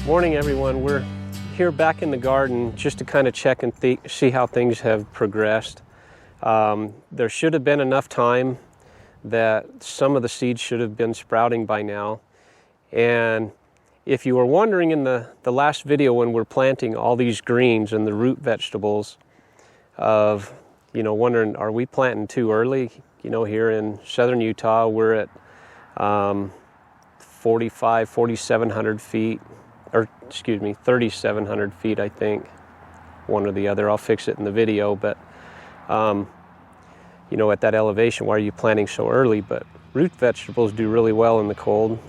Morning everyone, we're here back in the garden just to kind of check and see how things have progressed. There should have been enough time that some of the seeds should have been sprouting by now. And if you were wondering in the last video when we're planting all these greens and the root vegetables of, wondering, are we planting too early? Here in southern Utah, we're at 4,700 feet, or excuse me, 3,700 feet, I think, one or the other. I'll fix it in the video, but at that elevation, why are you planting so early? But root vegetables do really well in the cold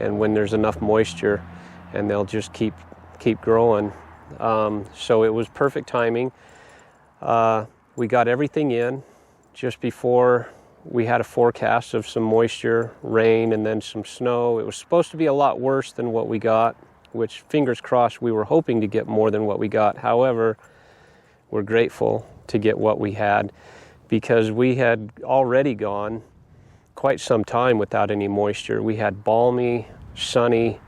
and when there's enough moisture, and they'll just keep growing. So it was perfect timing. We got everything in just before we had a forecast of some moisture, rain, and then some snow. It was supposed to be a lot worse than what we got, which, fingers crossed, we were hoping to get more than what we got. However, we're grateful to get what we had, because we had already gone quite some time without any moisture. We had balmy, sunny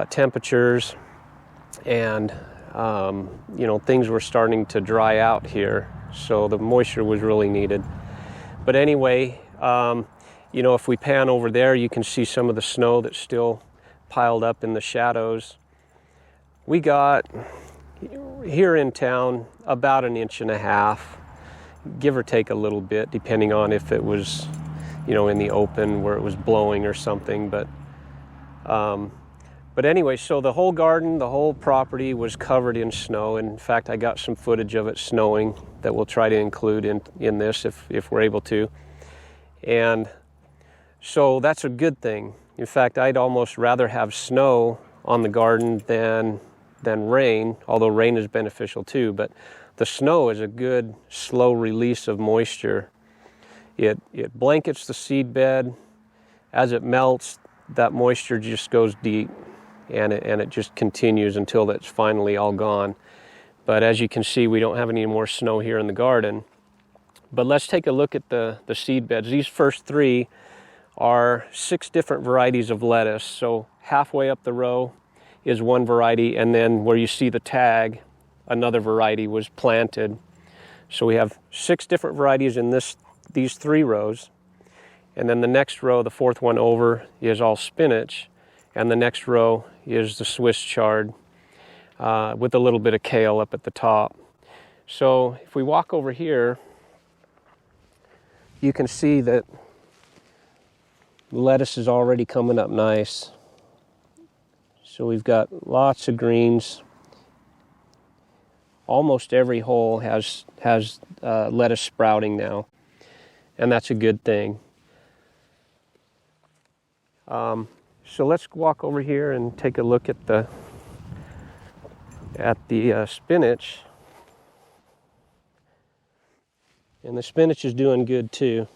temperatures, and things were starting to dry out here, so the moisture was really needed. But anyway, if we pan over there, you can see some of the snow that's still piled up in the shadows. We got here in town about 1.5 inches, give or take a little bit, depending on if it was, in the open where it was blowing or something. But anyway, so the whole garden, the whole property was covered in snow. In fact, I got some footage of it snowing that we'll try to include in this if we're able to. And so that's a good thing. In fact, I'd almost rather have snow on the garden than rain, although rain is beneficial too. But the snow is a good slow release of moisture. It blankets the seed bed. As it melts, that moisture just goes deep, and it just continues until it's finally all gone. But as you can see, we don't have any more snow here in the garden. But let's take a look at the seed beds. These first 3 are 6 different varieties of lettuce. So halfway up the row is one variety, and then where you see the tag, another variety was planted. So we have 6 different varieties in these 3 rows. And then the next row, the 4th one over, is all spinach. And the next row is the Swiss chard with a little bit of kale up at the top. So if we walk over here, you can see that lettuce is already coming up nice. So we've got lots of greens. Almost every hole has lettuce sprouting now, and that's a good thing. So let's walk over here and take a look at the spinach. And the spinach is doing good too.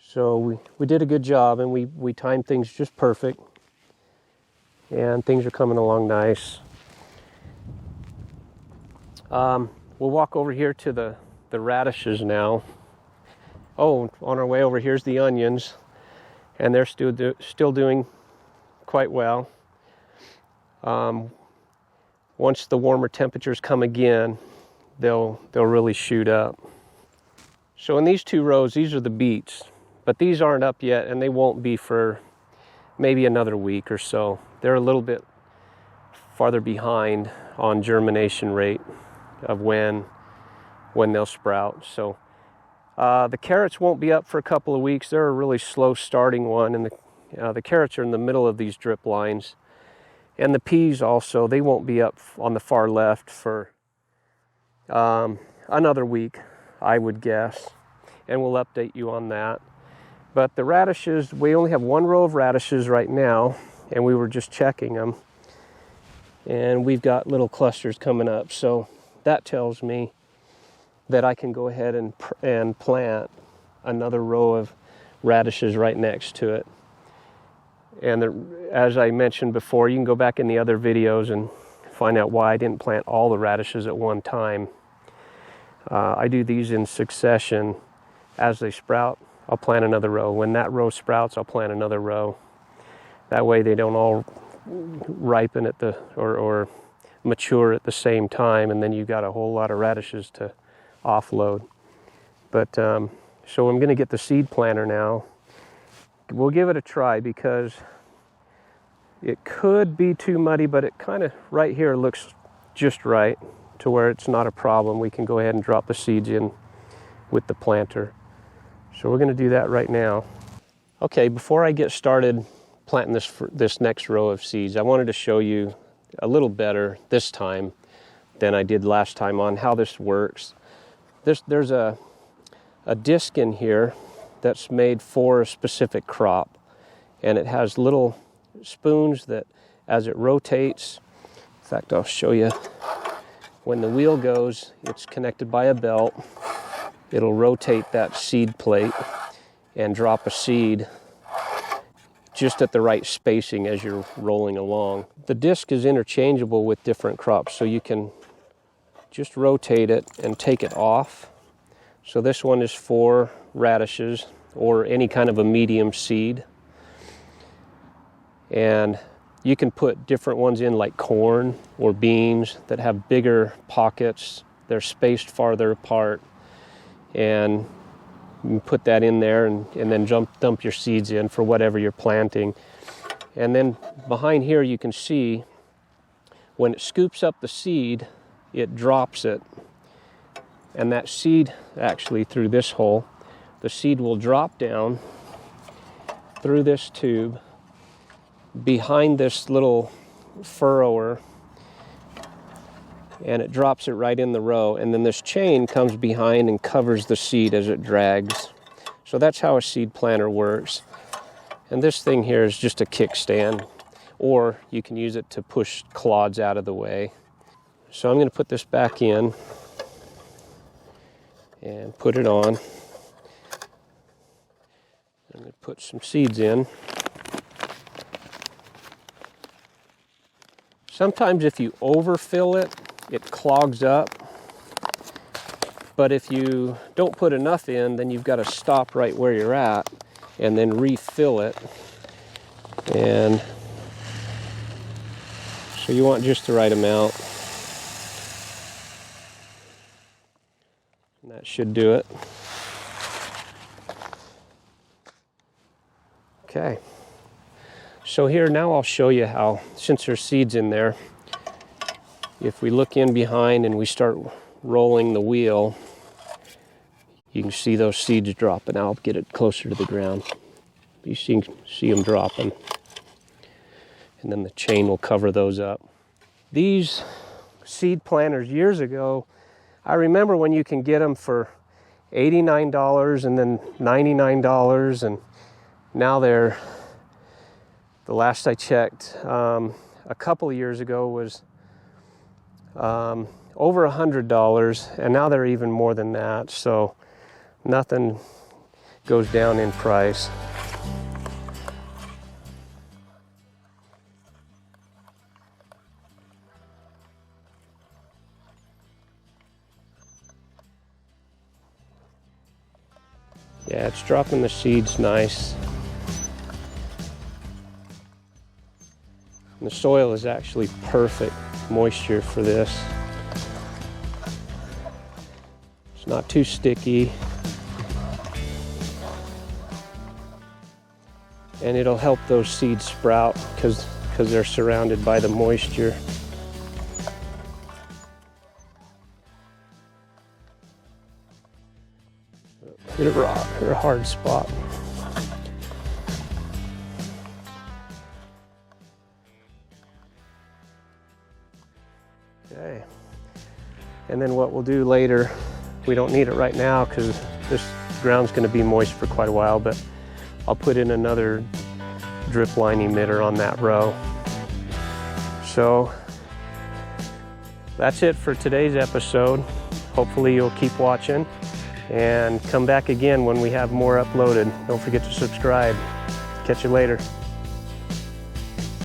So we did a good job, and we timed things just perfect. And things are coming along nice. We'll walk over here to the radishes now. Oh, on our way over here's the onions, and they're still doing quite well. Once the warmer temperatures come again, they'll really shoot up. So in these 2 rows, these are the beets, but these aren't up yet, and they won't be for maybe another week or so. They're a little bit farther behind on germination rate of when they'll sprout. So the carrots won't be up for a couple of weeks. They're a really slow starting one, and the carrots are in the middle of these drip lines. And the peas also, they won't be up on the far left for another week, I would guess. And we'll update you on that. But the radishes, we only have 1 row of radishes right now, and we were just checking them. And we've got little clusters coming up. So that tells me that I can go ahead and plant another row of radishes right next to it. And as I mentioned before, you can go back in the other videos and find out why I didn't plant all the radishes at one time. I do these in succession. As they sprout, I'll plant another row. When that row sprouts, I'll plant another row. That way they don't all ripen at the, or mature at the same time, and then you've got a whole lot of radishes to offload. But so I'm going to get the seed planter now. We'll give it a try because it could be too muddy, but it kind of right here looks just right to where it's not a problem. We can go ahead and drop the seeds in with the planter. So we're going to do that right now. Okay, before I get started planting this next row of seeds, I wanted to show you a little better this time than I did last time on how this works. There's a disc in here that's made for a specific crop, and it has little spoons that as it rotates, in fact I'll show you, when the wheel goes, it's connected by a belt. It'll rotate that seed plate and drop a seed just at the right spacing as you're rolling along. The disc is interchangeable with different crops, so you can just rotate it and take it off. So this one is for radishes or any kind of a medium seed. And you can put different ones in like corn or beans that have bigger pockets. They're spaced farther apart. And you put that in there and then dump your seeds in for whatever you're planting. And then behind here you can see when it scoops up the seed, it drops it. And that seed, actually through this hole, the seed will drop down through this tube behind this little furrower, and it drops it right in the row, and then this chain comes behind and covers the seed as it drags. So that's how a seed planter works. And this thing here is just a kickstand, or you can use it to push clods out of the way. So I'm going to put this back in and put it on. I'm going to put some seeds in. Sometimes if you overfill it, it clogs up. But if you don't put enough in, then you've got to stop right where you're at and then refill it. And so you want just the right amount. And that should do it. Okay. So here now I'll show you how, since there's seeds in there, if we look in behind and we start rolling the wheel, you can see those seeds dropping. I'll get it closer to the ground. You see them dropping. And then the chain will cover those up. These seed planters years ago, I remember when you can get them for $89 and then $99, and now they're, the last I checked a couple of years ago was over $100, and now they're even more than that. So nothing goes down in price. Yeah, it's dropping the seeds nice. And the soil is actually perfect moisture for this. It's not too sticky. And it'll help those seeds sprout because they're surrounded by the moisture. Hit a rock or a hard spot. Okay. And then what we'll do later, we don't need it right now because this ground's going to be moist for quite a while, but I'll put in another drip line emitter on that row. So that's it for today's episode. Hopefully you'll keep watching and come back again when we have more uploaded. Don't forget to subscribe. Catch you later.